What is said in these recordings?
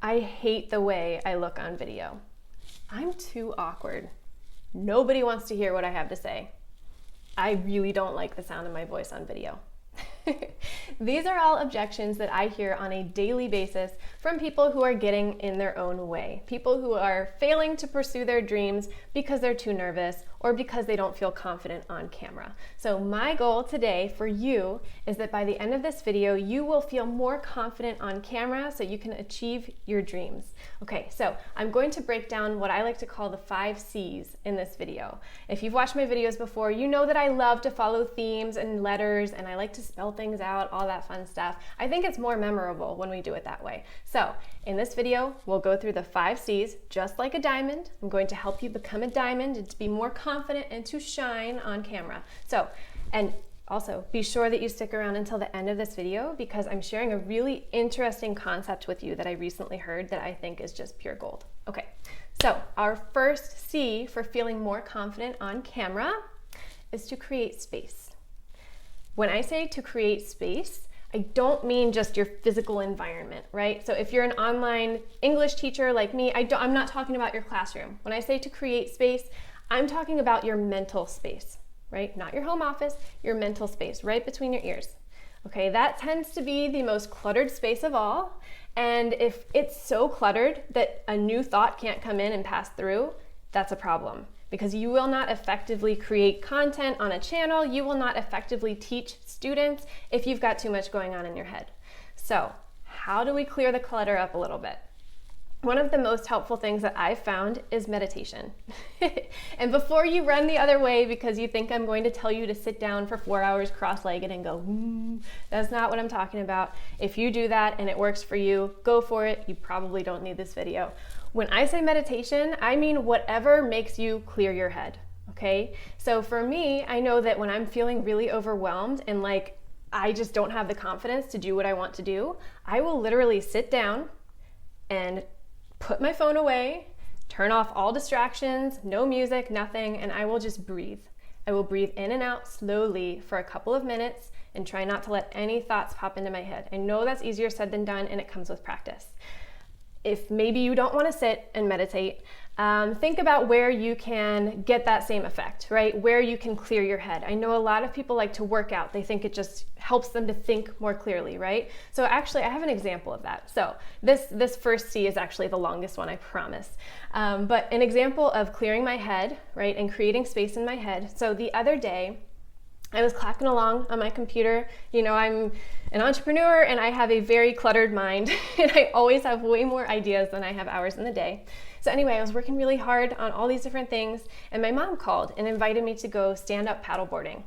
I hate the way I look on video. I'm too awkward. Nobody wants to hear what I have to say. I really don't like the sound of my voice on video. These are all objections that I hear on a daily basis from people who are getting in their own way, people who are failing to pursue their dreams because they're too nervous or because they don't feel confident on camera. So my goal today for you is that by the end of this video, you will feel more confident on camera so you can achieve your dreams. Okay, so I'm going to break down what I like to call the 5 C's in this video. If you've watched my videos before, you know that I love to follow themes and letters, and I like to spell things out, all that fun stuff. I think it's more memorable when we do it that way. So in this video, we'll go through the 5 C's just like a diamond. I'm going to help you become a diamond and to be more confident and to shine on camera. So, and also be sure that you stick around until the end of this video because I'm sharing a really interesting concept with you that I recently heard that I think is just pure gold. Okay, so our first C for feeling more confident on camera is to create space. When I say to create space, I don't mean just your physical environment, right? So if you're an online English teacher like me, I'm not talking about your classroom. When I say to create space, I'm talking about your mental space, right? Not your home office, your mental space, right between your ears. Okay, that tends to be the most cluttered space of all. And if it's so cluttered that a new thought can't come in and pass through, that's a problem. Because you will not effectively create content on a channel, you will not effectively teach students if you've got too much going on in your head. So, how do we clear the clutter up a little bit? One of the most helpful things that I've found is meditation. And before you run the other way because you think I'm going to tell you to sit down for 4 hours cross-legged and go, that's not what I'm talking about. If you do that and it works for you, go for it. You probably don't need this video. When I say meditation, I mean whatever makes you clear your head, okay? So for me, I know that when I'm feeling really overwhelmed and like I just don't have the confidence to do what I want to do, I will literally sit down and put my phone away, turn off all distractions, no music, nothing, and I will just breathe. I will breathe in and out slowly for a couple of minutes and try not to let any thoughts pop into my head. I know that's easier said than done, and it comes with practice. If maybe you don't want to sit and meditate, think about where you can get that same effect, right? Where you can clear your head. I know a lot of people like to work out. They think it just helps them to think more clearly, right? So actually, I have an example of that. So this first C is actually the longest one, I promise. But an example of clearing my head, right, and creating space in my head. So the other day, I was clacking along on my computer. You know, I'm an entrepreneur and I have a very cluttered mind and I always have way more ideas than I have hours in the day. So anyway, I was working really hard on all these different things and my mom called and invited me to go stand up paddleboarding.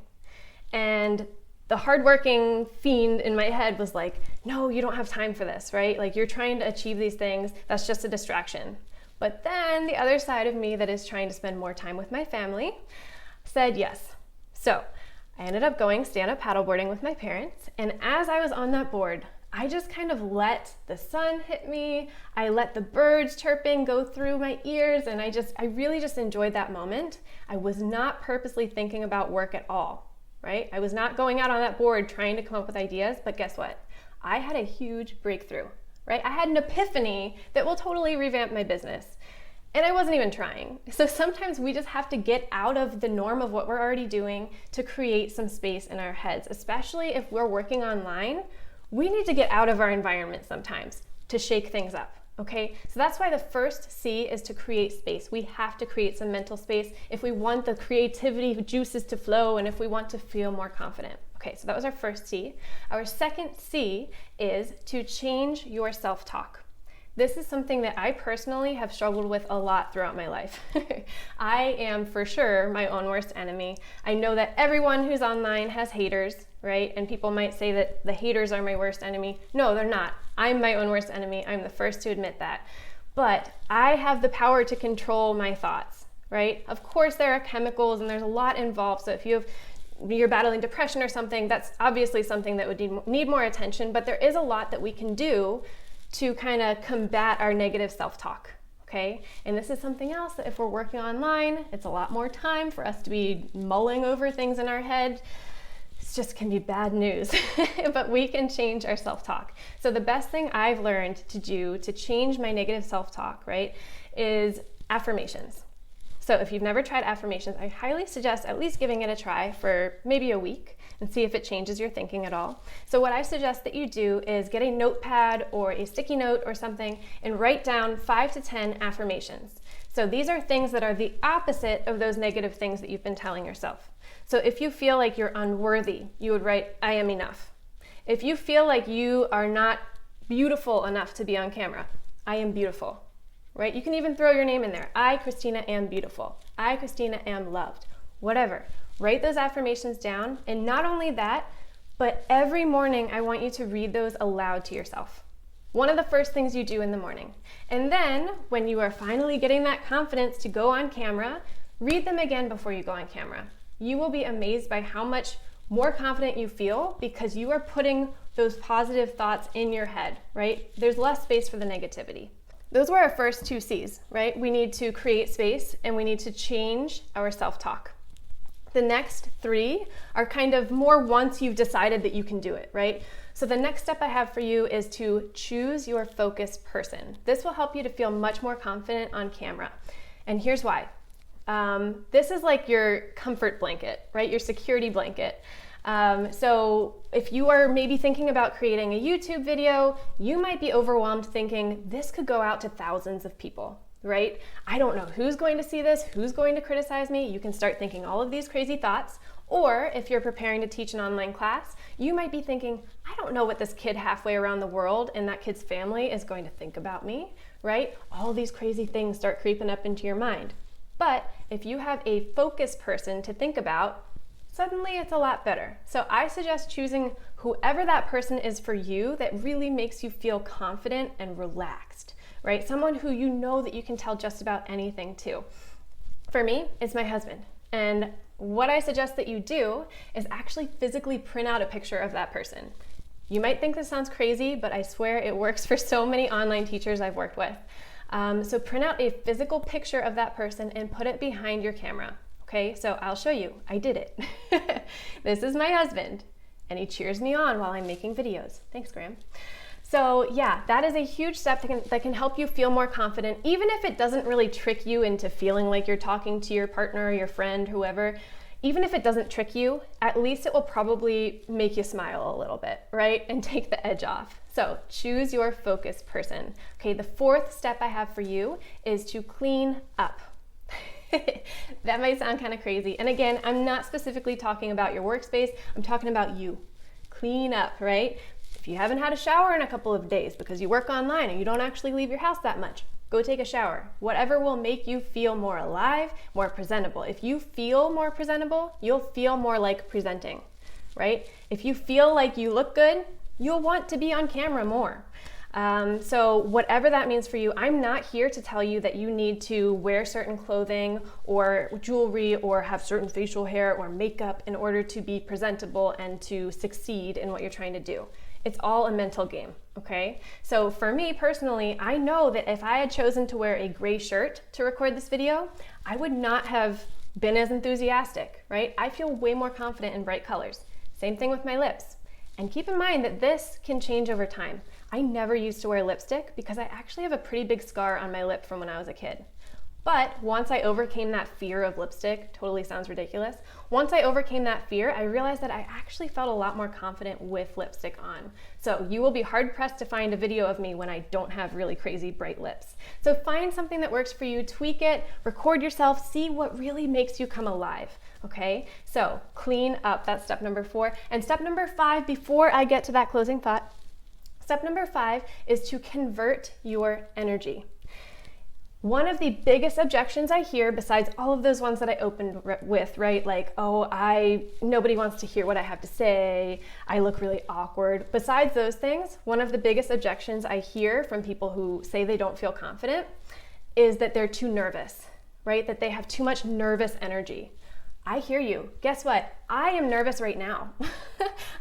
And the hardworking fiend in my head was like, no, you don't have time for this, right? Like you're trying to achieve these things. That's just a distraction. But then the other side of me that is trying to spend more time with my family said yes. So I ended up going stand-up paddleboarding with my parents, and as I was on that board, I just kind of let the sun hit me, I let the birds chirping go through my ears, and I really just enjoyed that moment. I was not purposely thinking about work at all, right? I was not going out on that board trying to come up with ideas, but guess what? I had a huge breakthrough, right? I had an epiphany that will totally revamp my business. And I wasn't even trying. So sometimes we just have to get out of the norm of what we're already doing to create some space in our heads, especially if we're working online. We need to get out of our environment sometimes to shake things up, okay? So that's why the first C is to create space. We have to create some mental space if we want the creativity juices to flow and if we want to feel more confident. Okay, so that was our first C. Our second C is to change your self-talk. This is something that I personally have struggled with a lot throughout my life. I am for sure my own worst enemy. I know that everyone who's online has haters, right? And people might say that the haters are my worst enemy. No, they're not. I'm my own worst enemy. I'm the first to admit that. But I have the power to control my thoughts, right? Of course, there are chemicals and there's a lot involved. So if you're battling depression or something, that's obviously something that would need more attention, but there is a lot that we can do to kind of combat our negative self-talk, okay? And this is something else that if we're working online, it's a lot more time for us to be mulling over things in our head. just can be bad news, but we can change our self-talk. So the best thing I've learned to do to change my negative self-talk, right, is affirmations. So if you've never tried affirmations, I highly suggest at least giving it a try for maybe a week and see if it changes your thinking at all. So what I suggest that you do is get a notepad or a sticky note or something and write down 5 to 10 affirmations. So these are things that are the opposite of those negative things that you've been telling yourself. So if you feel like you're unworthy, you would write, I am enough. If you feel like you are not beautiful enough to be on camera, I am beautiful, right? You can even throw your name in there. I, Christina, am beautiful. I, Christina, am loved. Whatever. Write those affirmations down. And not only that, but every morning I want you to read those aloud to yourself. One of the first things you do in the morning. And then when you are finally getting that confidence to go on camera, read them again before you go on camera. You will be amazed by how much more confident you feel because you are putting those positive thoughts in your head, right? There's less space for the negativity. Those were our first 2 C's, right? We need to create space and we need to change our self-talk. The next 3 are kind of more once you've decided that you can do it, right? So the next step I have for you is to choose your focus person. This will help you to feel much more confident on camera. And here's why. This is like your comfort blanket, right? Your security blanket. So if you are maybe thinking about creating a YouTube video, you might be overwhelmed thinking this could go out to thousands of people, right? I don't know who's going to see this, who's going to criticize me. You can start thinking all of these crazy thoughts. Or if you're preparing to teach an online class, you might be thinking, I don't know what this kid halfway around the world and that kid's family is going to think about me, right? All these crazy things start creeping up into your mind. But if you have a focus person to think about, suddenly it's a lot better. So I suggest choosing whoever that person is for you that really makes you feel confident and relaxed, right? Someone who you know that you can tell just about anything to. For me, it's my husband. And what I suggest that you do is actually physically print out a picture of that person. You might think this sounds crazy, but I swear it works for so many online teachers I've worked with. So print out a physical picture of that person and put it behind your camera. Okay, so I'll show you. I did it. This is my husband, and he cheers me on while I'm making videos. Thanks, Graham. So yeah, that is a huge step that can help you feel more confident, even if it doesn't really trick you into feeling like you're talking to your partner or your friend, whoever. Even if it doesn't trick you, at least it will probably make you smile a little bit, right? And take the edge off. So choose your focus person. Okay, the 4th step I have for you is to clean up. That might sound kind of crazy. And again, I'm not specifically talking about your workspace. I'm talking about you. Clean up, right? If you haven't had a shower in a couple of days because you work online and you don't actually leave your house that much, go take a shower. Whatever will make you feel more alive, more presentable. If you feel more presentable, you'll feel more like presenting, right? If you feel like you look good, you'll want to be on camera more. So whatever that means for you, I'm not here to tell you that you need to wear certain clothing or jewelry or have certain facial hair or makeup in order to be presentable and to succeed in what you're trying to do. It's all a mental game, okay? So for me personally, I know that if I had chosen to wear a gray shirt to record this video, I would not have been as enthusiastic, right? I feel way more confident in bright colors. Same thing with my lips. And keep in mind that this can change over time. I never used to wear lipstick because I actually have a pretty big scar on my lip from when I was a kid. But once I overcame that fear of lipstick, totally sounds ridiculous. Once I overcame that fear, I realized that I actually felt a lot more confident with lipstick on. So you will be hard pressed to find a video of me when I don't have really crazy bright lips. So find something that works for you, tweak it, record yourself, see what really makes you come alive. Okay, so clean up, that's step number 4. And step number 5, before I get to that closing thought, step number 5 is to convert your energy. One of the biggest objections I hear, besides all of those ones that I opened with, right? Like, oh, nobody wants to hear what I have to say, I look really awkward. Besides those things, one of the biggest objections I hear from people who say they don't feel confident is that they're too nervous, right? That they have too much nervous energy. I hear you. Guess what? I am nervous right now.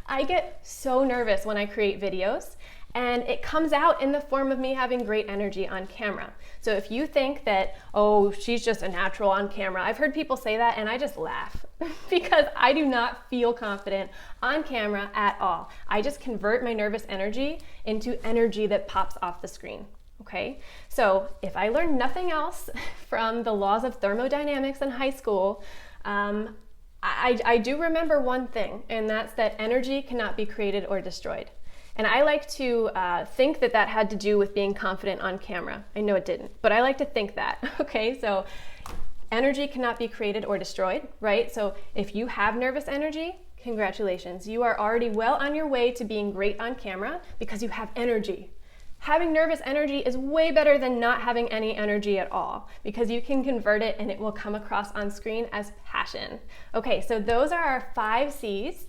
I get so nervous when I create videos. And it comes out in the form of me having great energy on camera. So if you think that, oh, she's just a natural on camera, I've heard people say that and I just laugh because I do not feel confident on camera at all. I just convert my nervous energy into energy that pops off the screen. Okay, so if I learned nothing else from the laws of thermodynamics in high school, I do remember one thing, and that's that energy cannot be created or destroyed. And I like to think that that had to do with being confident on camera. I know it didn't, but I like to think that. Okay, so energy cannot be created or destroyed, right? So if you have nervous energy, congratulations. You are already well on your way to being great on camera because you have energy. Having nervous energy is way better than not having any energy at all because you can convert it and it will come across on screen as passion. Okay, so those are our 5 C's,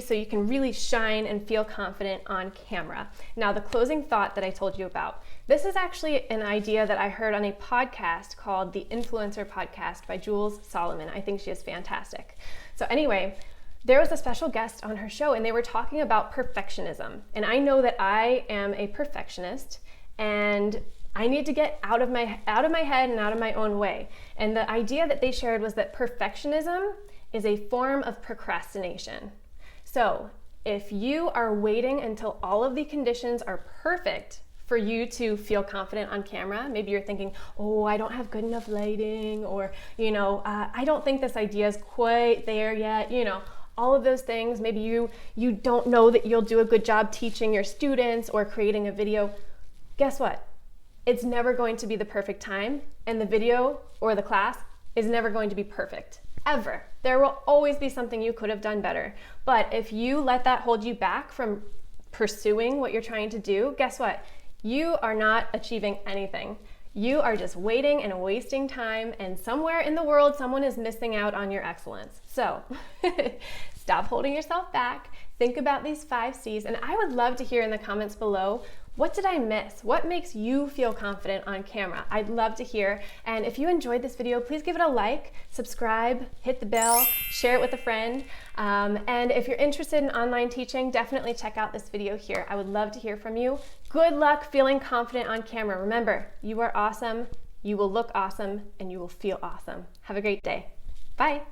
so you can really shine and feel confident on camera. Now, the closing thought that I told you about, this is actually an idea that I heard on a podcast called the Influencer Podcast by Jules Solomon. I think she is fantastic. So anyway, there was a special guest on her show and they were talking about perfectionism. And I know that I am a perfectionist and I need to get out of my head and out of my own way. And the idea that they shared was that perfectionism is a form of procrastination. So if you are waiting until all of the conditions are perfect for you to feel confident on camera, maybe you're thinking, oh, I don't have good enough lighting, or, I don't think this idea is quite there yet, all of those things. Maybe you don't know that you'll do a good job teaching your students or creating a video. Guess what? It's never going to be the perfect time, and the video or the class is never going to be perfect, ever. There will always be something you could have done better. But if you let that hold you back from pursuing what you're trying to do, guess what? You are not achieving anything. You are just waiting and wasting time, and somewhere in the world, someone is missing out on your excellence. So stop holding yourself back. Think about these 5 C's, and I would love to hear in the comments below, what did I miss? What makes you feel confident on camera? I'd love to hear. And if you enjoyed this video, please give it a like, subscribe, hit the bell, share it with a friend. And if you're interested in online teaching, definitely check out this video here. I would love to hear from you. Good luck feeling confident on camera. Remember, you are awesome, you will look awesome, and you will feel awesome. Have a great day. Bye.